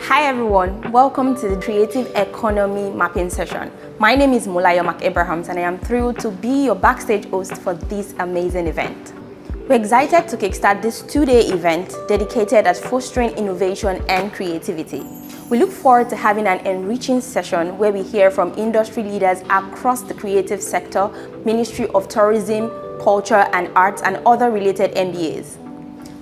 Hi everyone, welcome to the Creative Economy Mapping Session. My name is Molayo Abrahams and I am thrilled to be your backstage host for this amazing event. We're excited to kickstart this two-day event dedicated at fostering innovation and creativity. We look forward to having an enriching session where we hear from industry leaders across the creative sector, Ministry of Tourism, Culture and Arts and other related MBAs.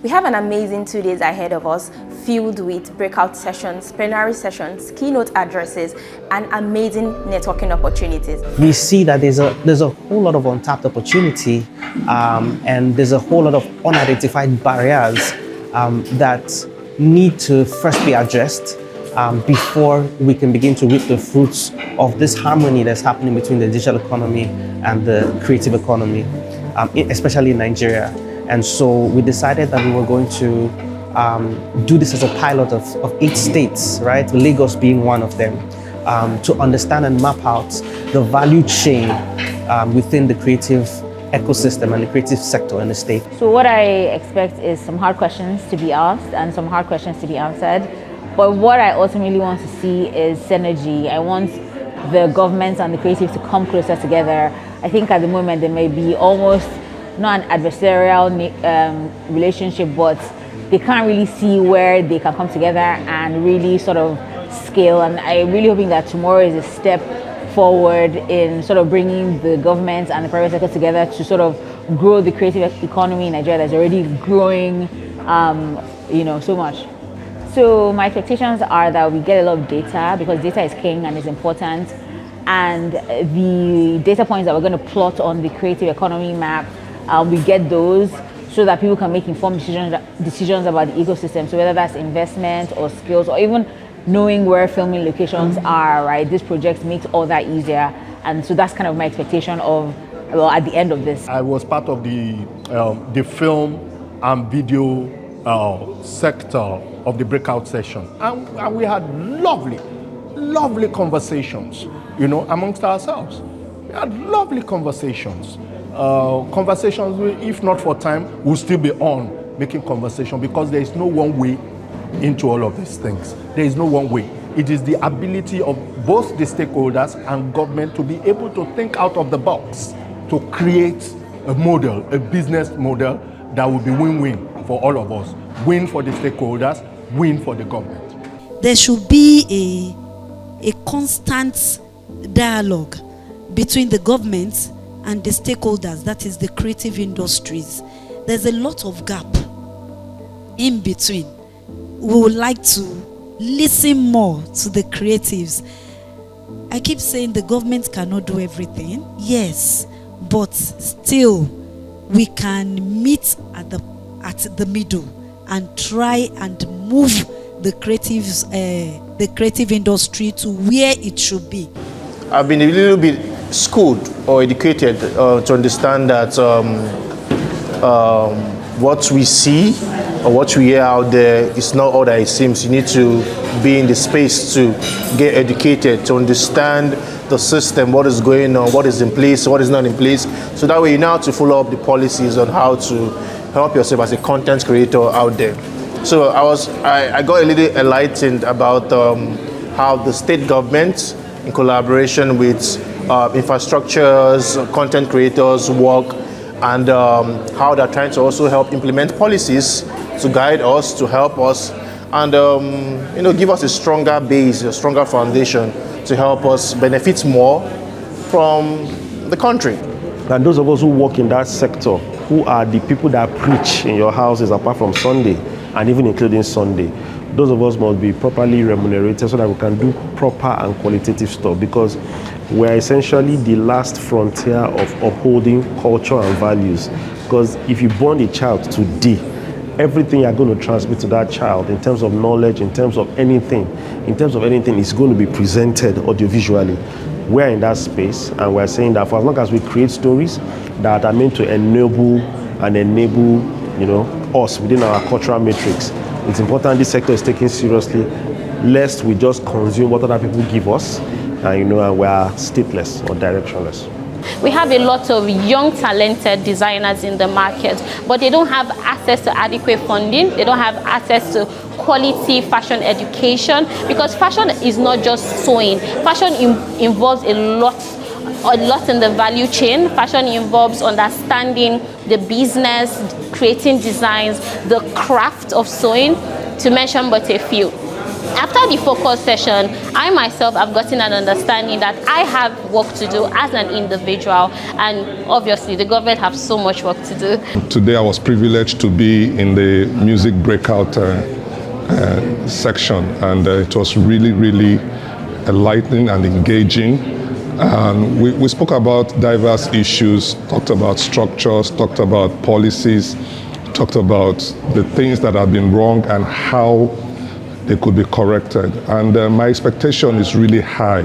We have an amazing 2 days ahead of us, filled with breakout sessions, plenary sessions, keynote addresses, and amazing networking opportunities. We see that there's a whole lot of untapped opportunity, and there's a whole lot of unidentified barriers that need to first be addressed before we can begin to reap the fruits of this harmony that's happening between the digital economy and the creative economy, especially in Nigeria. And so we decided that we were going to do this as a pilot of 8 states, right? Lagos being one of them, to understand and map out the value chain within the creative ecosystem and the creative sector in the state. So what I expect is some hard questions to be asked and some hard questions to be answered. But what I ultimately want to see is synergy. I want the governments and the creatives to come closer together. I think at the moment there may be almost not an adversarial relationship, but they can't really see where they can come together and really sort of scale. And I'm really hoping that tomorrow is a step forward in sort of bringing the government and the private sector together to sort of grow the creative economy in Nigeria that's already growing, so much. So my expectations are that we get a lot of data, because data is king and is important. And the data points that we're going to plot on the creative economy map, we get those so that people can make informed decisions about the ecosystem. So whether that's investment or skills or even knowing where filming locations are, right? This project makes all that easier. And so that's kind of my expectation at the end of this. I was part of the film and video sector of the breakout session. And we had lovely conversations, amongst ourselves. We had lovely conversations. Conversations, if not for time, will still be on making conversation, because there is no one way into all of these things. There is no one way. It is the ability of both the stakeholders and government to be able to think out of the box to create a model, a business model that will be win-win for all of us. Win for the stakeholders, win for the government. There should be a constant dialogue between the government and the stakeholders, that is the creative industries. There's a lot of gap in between. We would like to listen more to the creatives. I keep saying the government cannot do everything. Yes, but still we can meet at the middle and try and move the creative industry to where it should be. I've been a little bit schooled or educated to understand that what we see or what we hear out there is not all that it seems. You need to be in the space to get educated, to understand the system, what is going on, what is in place, what is not in place. So that way you know how to follow up the policies on how to help yourself as a content creator out there. So I got a little enlightened about how the state government, in collaboration with infrastructures, content creators work, and how they're trying to also help implement policies to guide us, to help us, and give us a stronger base, a stronger foundation to help us benefit more from the country. And those of us who work in that sector, who are the people that preach in your houses apart from Sunday, and even including Sunday, those of us must be properly remunerated so that we can do proper and qualitative stuff, because we're essentially the last frontier of upholding culture and values. Because if you born a child today, everything you're going to transmit to that child in terms of knowledge, in terms of anything, is going to be presented audiovisually. We're in that space, and we're saying that for as long as we create stories that are meant to enable us within our cultural matrix, it's important this sector is taken seriously, lest we just consume what other people give us, and we are stateless or directionless. We have a lot of young, talented designers in the market, but they don't have access to adequate funding. They don't have access to quality fashion education, because fashion is not just sewing. Fashion involves a lot in the value chain. Fashion involves understanding the business, creating designs, the craft of sewing, to mention but a few. After the focus session, I myself have gotten an understanding that I have work to do as an individual, and obviously the government have so much work to do. Today I was privileged to be in the music breakout section, and it was really, really enlightening and engaging. And we spoke about diverse issues, talked about structures, talked about policies, talked about the things that have been wrong and how they could be corrected. And my expectation is really high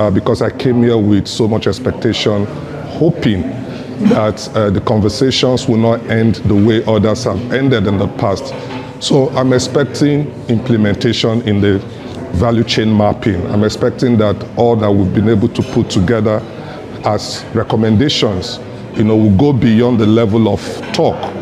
because I came here with so much expectation, hoping that the conversations will not end the way others have ended in the past. So I'm expecting implementation in the value chain mapping. I'm expecting that all that we've been able to put together as recommendations, will go beyond the level of talk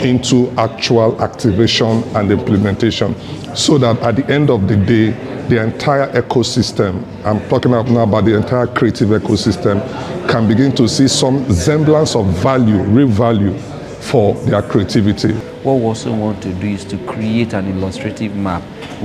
into actual activation and implementation, so that at the end of the day, the entire ecosystem, I'm talking now about the entire creative ecosystem, can begin to see some semblance of value, real value for their creativity. What we also want to do is to create an illustrative map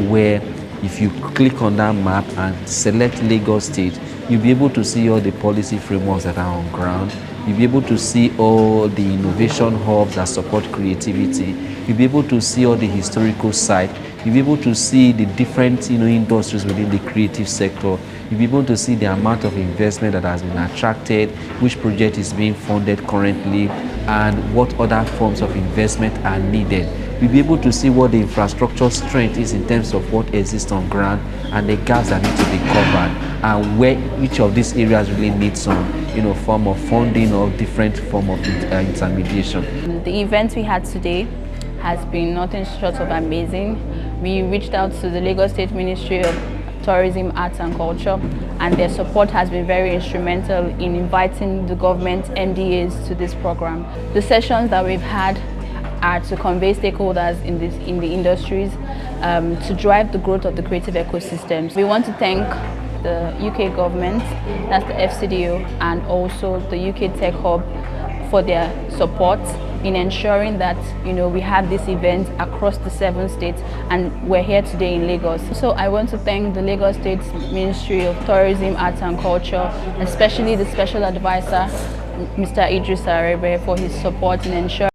where if you click on that map and select Lagos State, you'll be able to see all the policy frameworks that are on ground. You'll be able to see all the innovation hubs that support creativity. You'll be able to see all the historical sites. You'll be able to see the different industries within the creative sector. You'll be able to see the amount of investment that has been attracted, which project is being funded currently, and what other forms of investment are needed. We'll be able to see what the infrastructure strength is in terms of what exists on ground and the gaps that need to be covered, and where each of these areas really needs some form of funding or different form of intermediation. The event we had today has been nothing short of amazing. We reached out to the Lagos State Ministry of Tourism, Arts and Culture, and their support has been very instrumental in inviting the government MDAs to this program. The sessions that we've had are to convey stakeholders in the industries to drive the growth of the creative ecosystems. We want to thank the UK government, that's the FCDO, and also the UK Tech Hub for their support in ensuring that we have this event across the 7 states, and we're here today in Lagos. So I want to thank the Lagos State Ministry of Tourism, Arts and Culture, especially the Special Advisor, Mr. Idris Arebe, for his support in ensuring